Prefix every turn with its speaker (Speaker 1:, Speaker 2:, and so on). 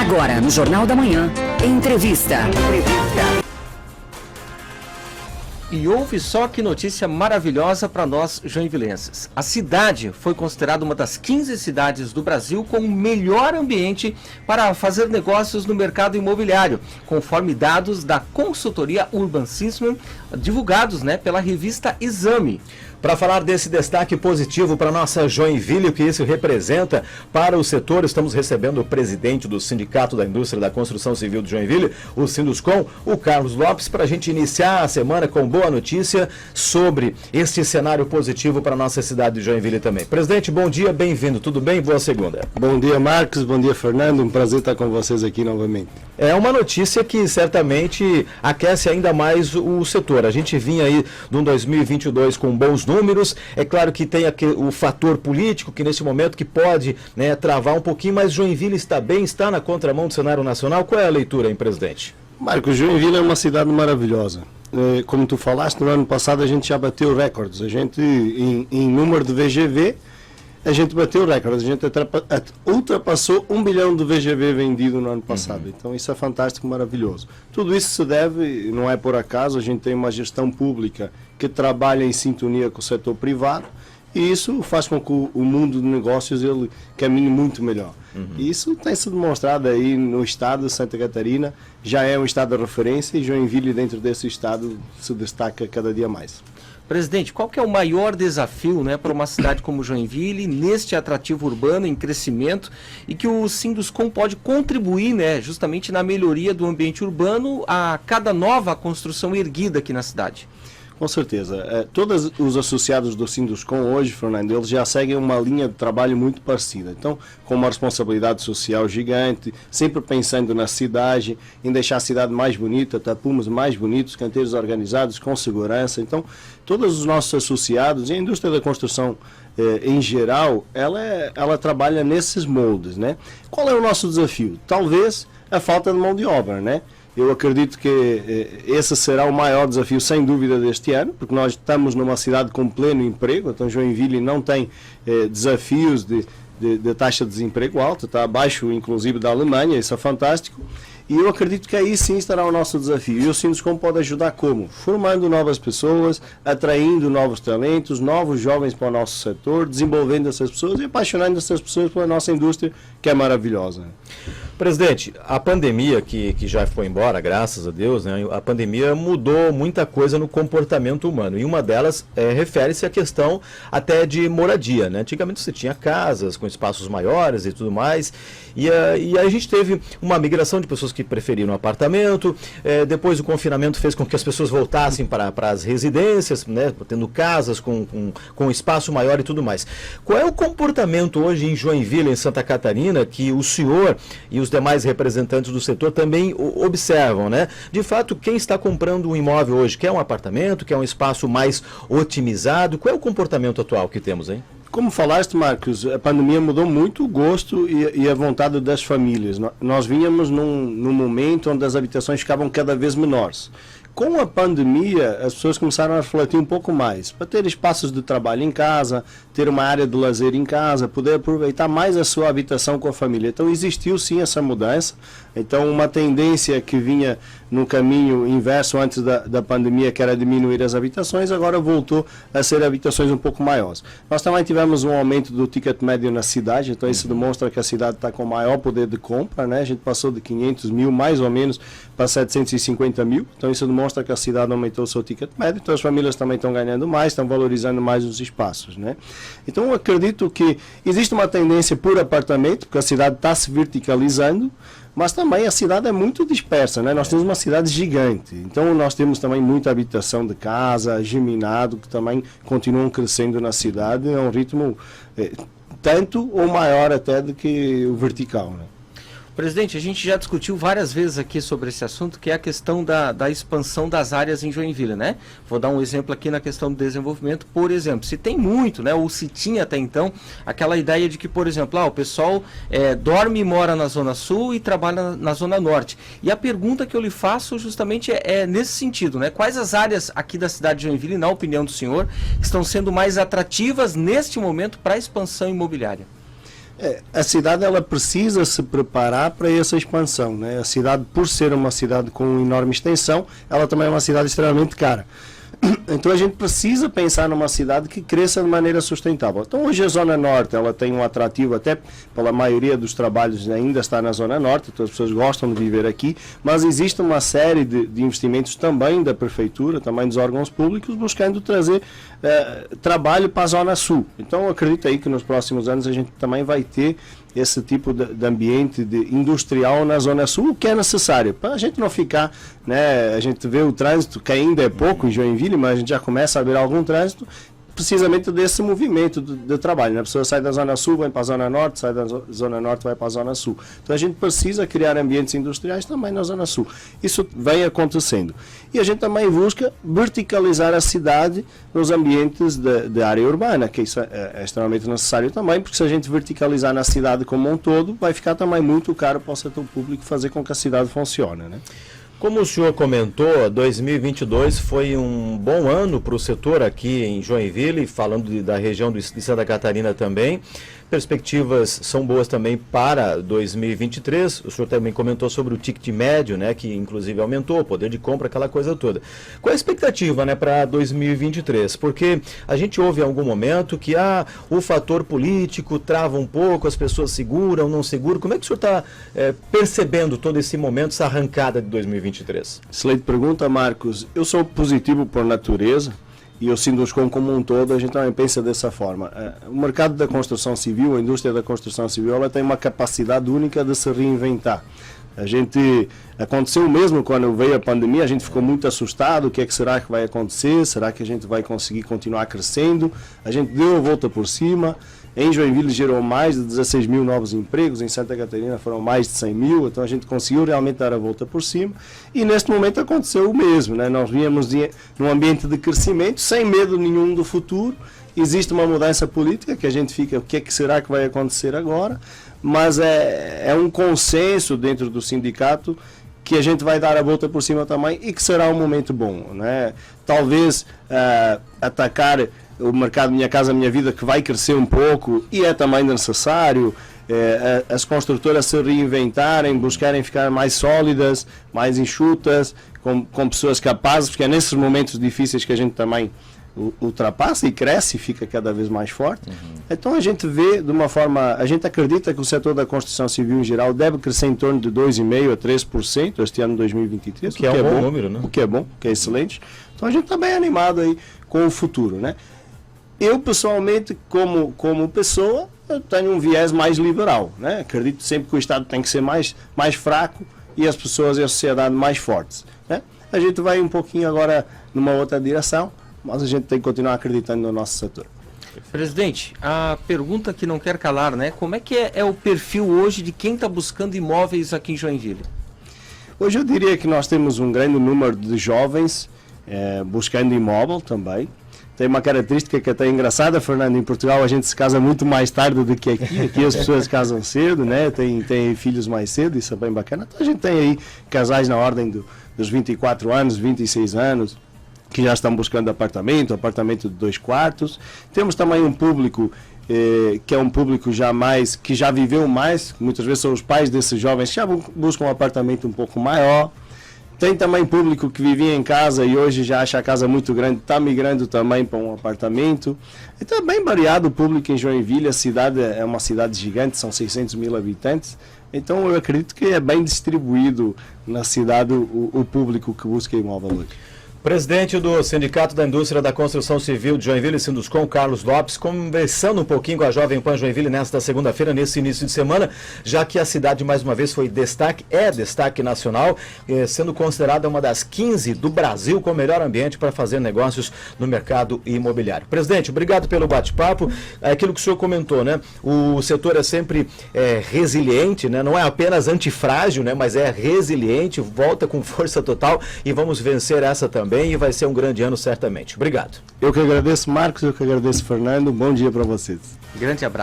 Speaker 1: Agora, no Jornal da Manhã, entrevista.
Speaker 2: E ouve só que notícia maravilhosa para nós joinvilenses. A cidade foi considerada uma das 15 cidades do Brasil com o melhor ambiente para fazer negócios no mercado imobiliário, conforme dados da consultoria Urban System, divulgados pela revista Exame.
Speaker 3: Para falar desse destaque positivo para nossa Joinville, o que isso representa para o setor, estamos recebendo o presidente do Sindicato da Indústria da Construção Civil de Joinville, o Sinduscom, o Carlos Lopes, para a gente iniciar a semana com boa notícia sobre este cenário positivo para a nossa cidade de Joinville também. Presidente, bom dia, bem-vindo, tudo bem? Boa segunda.
Speaker 4: Bom dia, Marcos, bom dia, Fernando, um prazer estar com vocês aqui novamente.
Speaker 3: É uma notícia que certamente aquece ainda mais o setor. A gente vinha aí de um 2022 com bons números. É claro que tem o fator político que nesse momento que pode travar um pouquinho, mas Joinville está bem, está na contramão do cenário nacional. Qual é a leitura, hein, presidente?
Speaker 4: Marcos, Joinville é uma cidade maravilhosa. Como tu falaste, no ano passado a gente já bateu recordes. A gente, em número de VGV, a gente bateu recordes. A gente ultrapassou 1 bilhão de VGV vendido no ano passado. Então isso é fantástico, maravilhoso. Tudo isso se deve, não é por acaso, a gente tem uma gestão pública que trabalha em sintonia com o setor privado e isso faz com que o mundo de negócios ele caminhe muito melhor. E isso tem se demonstrado aí no estado de Santa Catarina, já é um estado de referência e Joinville dentro desse estado se destaca cada dia mais.
Speaker 2: Presidente, qual que é o maior desafio para uma cidade como Joinville, neste atrativo urbano em crescimento, e que o Sinduscom pode contribuir justamente na melhoria do ambiente urbano a cada nova construção erguida aqui na cidade?
Speaker 4: Com certeza. Todos os associados do Sinduscom hoje, Fernando, eles já seguem uma linha de trabalho muito parecida. Então, com uma responsabilidade social gigante, sempre pensando na cidade, em deixar a cidade mais bonita, tapumes mais bonitos, canteiros organizados, com segurança. Então, todos os nossos associados, e a indústria da construção em geral, ela trabalha nesses moldes, Qual é o nosso desafio? Talvez a falta de mão de obra, Eu acredito que esse será o maior desafio, sem dúvida, deste ano, porque nós estamos numa cidade com pleno emprego, então Joinville não tem desafios de taxa de desemprego alta, está abaixo, inclusive, da Alemanha, isso é fantástico. E eu acredito que aí sim estará o nosso desafio. E o Sinduscom pode ajudar como? Formando novas pessoas, atraindo novos talentos, novos jovens para o nosso setor, desenvolvendo essas pessoas e apaixonando essas pessoas pela nossa indústria, que é maravilhosa.
Speaker 3: Presidente, a pandemia que já foi embora, graças a Deus, a pandemia mudou muita coisa no comportamento humano. E uma delas refere-se à questão até de moradia, Antigamente você tinha casas com espaços maiores e tudo mais. E a gente teve uma migração de pessoas que preferiam um apartamento. Depois o confinamento fez com que as pessoas voltassem para as residências, tendo casas com espaço maior e tudo mais. Qual é o comportamento hoje em Joinville, em Santa Catarina, que o senhor e os demais representantes do setor também observam, De fato, quem está comprando um imóvel hoje, quer um apartamento, quer um espaço mais otimizado? Qual é o comportamento atual que temos, hein?
Speaker 4: Como falaste, Marcos, a pandemia mudou muito o gosto e a vontade das famílias. Nós vínhamos num momento onde as habitações ficavam cada vez menores. Com a pandemia, as pessoas começaram a refletir um pouco mais, para ter espaços de trabalho em casa, ter uma área de lazer em casa, poder aproveitar mais a sua habitação com a família. Então existiu sim essa mudança. Então uma tendência que vinha no caminho inverso antes da pandemia, que era diminuir as habitações, agora voltou a ser habitações um pouco maiores. Nós também tivemos um aumento do ticket médio na cidade, então isso demonstra que a cidade está com maior poder de compra, A gente passou de 500 mil mais ou menos para 750 mil, então isso demonstra que a cidade aumentou o seu ticket médio, então as famílias também estão ganhando mais, estão valorizando mais os espaços, Então eu acredito que existe uma tendência por apartamento, porque a cidade está se verticalizando, mas também a cidade é muito dispersa, Nós temos uma cidade gigante, então nós temos também muita habitação de casa, geminado, que também continuam crescendo na cidade a um ritmo tanto ou maior até do que o vertical,
Speaker 2: Presidente, a gente já discutiu várias vezes aqui sobre esse assunto, que é a questão da expansão das áreas em Joinville, Vou dar um exemplo aqui na questão do desenvolvimento. Por exemplo, se tem muito, ou se tinha até então, aquela ideia de que, por exemplo, o pessoal dorme e mora na Zona Sul e trabalha na Zona Norte. E a pergunta que eu lhe faço justamente é nesse sentido, Quais as áreas aqui da cidade de Joinville, na opinião do senhor, estão sendo mais atrativas neste momento para a expansão imobiliária?
Speaker 4: A cidade ela precisa se preparar para essa expansão, né? A cidade, por ser uma cidade com enorme extensão, ela também é uma cidade extremamente cara. Então a gente precisa pensar numa cidade que cresça de maneira sustentável. Então hoje a Zona Norte ela tem um atrativo, até pela maioria dos trabalhos ainda está na Zona Norte, então as pessoas gostam de viver aqui, mas existe uma série de investimentos também da Prefeitura, também dos órgãos públicos, buscando trazer trabalho para a Zona Sul. Então eu acredito aí que nos próximos anos a gente também vai ter esse tipo de ambiente industrial na Zona Sul, o que é necessário, para a gente não ficar, né, a gente vê o trânsito, que ainda é pouco em Joinville, mas a gente já começa a ver algum trânsito, precisamente desse movimento de trabalho, né? A pessoa sai da Zona Sul, vai para a Zona Norte, sai da Zona Norte, vai para a Zona Sul. Então a gente precisa criar ambientes industriais também na Zona Sul. Isso vem acontecendo. E a gente também busca verticalizar a cidade nos ambientes de área urbana, que isso é extremamente necessário também, porque se a gente verticalizar na cidade como um todo, vai ficar também muito caro para o setor público fazer com que a cidade funcione, né?
Speaker 3: Como o senhor comentou, 2022 foi um bom ano para o setor aqui em Joinville, falando da região de Santa Catarina também. Perspectivas são boas também para 2023. O senhor também comentou sobre o ticket médio, né, que inclusive aumentou, o poder de compra, aquela coisa toda. Qual é a expectativa, né, para 2023? Porque a gente ouve em algum momento que o fator político trava um pouco, as pessoas seguram, não seguram. Como é que o senhor está percebendo todo esse momento, essa arrancada de 2023?
Speaker 4: Excelente pergunta, Marcos. Eu sou positivo por natureza. E o Sinduscom como um todo, a gente também pensa dessa forma. O mercado da construção civil, a indústria da construção civil, ela tem uma capacidade única de se reinventar. Aconteceu mesmo quando veio a pandemia, a gente ficou muito assustado, o que é que será que vai acontecer, será que a gente vai conseguir continuar crescendo? A gente deu a volta por cima. Em Joinville gerou mais de 16 mil novos empregos, em Santa Catarina foram mais de 100 mil, então a gente conseguiu realmente dar a volta por cima. E neste momento aconteceu o mesmo, né? Nós viemos num ambiente de crescimento, sem medo nenhum do futuro. Existe uma mudança política que a gente fica, o que é que será que vai acontecer agora? Mas é um consenso dentro do sindicato que a gente vai dar a volta por cima também e que será um momento bom, né? Talvez atacar o mercado Minha Casa Minha Vida, que vai crescer um pouco e é também necessário, as construtoras se reinventarem, buscarem ficar mais sólidas, mais enxutas, com pessoas capazes, porque é nesses momentos difíceis que a gente também ultrapassa e cresce e fica cada vez mais forte. Então a gente vê de uma forma, a gente acredita que o setor da construção civil em geral deve crescer em torno de 2,5% a 3% este ano de 2023,
Speaker 3: que é um bom número, né?
Speaker 4: O que é bom, que é excelente. Então a gente está bem animado aí com o futuro, né? Eu, pessoalmente, como pessoa, eu tenho um viés mais liberal, né? Acredito sempre que o Estado tem que ser mais fraco e as pessoas e a sociedade mais fortes, né? A gente vai um pouquinho agora numa outra direção, mas a gente tem que continuar acreditando no nosso setor.
Speaker 2: Presidente, a pergunta que não quer calar, né? Como é que é o perfil hoje de quem está buscando imóveis aqui em Joinville?
Speaker 4: Hoje eu diria que nós temos um grande número de jovens buscando imóvel também. Tem uma característica que é até engraçada, Fernando, em Portugal a gente se casa muito mais tarde do que aqui. Aqui as pessoas casam cedo, né? Tem filhos mais cedo, isso é bem bacana. Então a gente tem aí casais na ordem dos 24 anos, 26 anos, que já estão buscando apartamento de 2 quartos. Temos também um público que é um público que já viveu mais, muitas vezes são os pais desses jovens que já buscam um apartamento um pouco maior. Tem também público que vivia em casa e hoje já acha a casa muito grande, está migrando também para um apartamento. Então é bem variado o público em Joinville, a cidade é uma cidade gigante, são 600 mil habitantes. Então eu acredito que é bem distribuído na cidade o público que busca imóvel hoje.
Speaker 3: Presidente do Sindicato da Indústria da Construção Civil de Joinville, Sinduscom, Carlos Lopes, conversando um pouquinho com a Jovem Pan Joinville nesta segunda-feira, nesse início de semana, já que a cidade mais uma vez foi destaque nacional, sendo considerada uma das 15 do Brasil com o melhor ambiente para fazer negócios no mercado imobiliário. Presidente, obrigado pelo bate-papo. Aquilo que o senhor comentou, né? O setor é sempre resiliente, né? Não é apenas antifrágil, né? Mas é resiliente, volta com força total e vamos vencer essa também. E vai ser um grande ano certamente. Obrigado.
Speaker 4: Eu que agradeço, Marcos, eu que agradeço, Fernando. Bom dia para vocês.
Speaker 2: Grande abraço.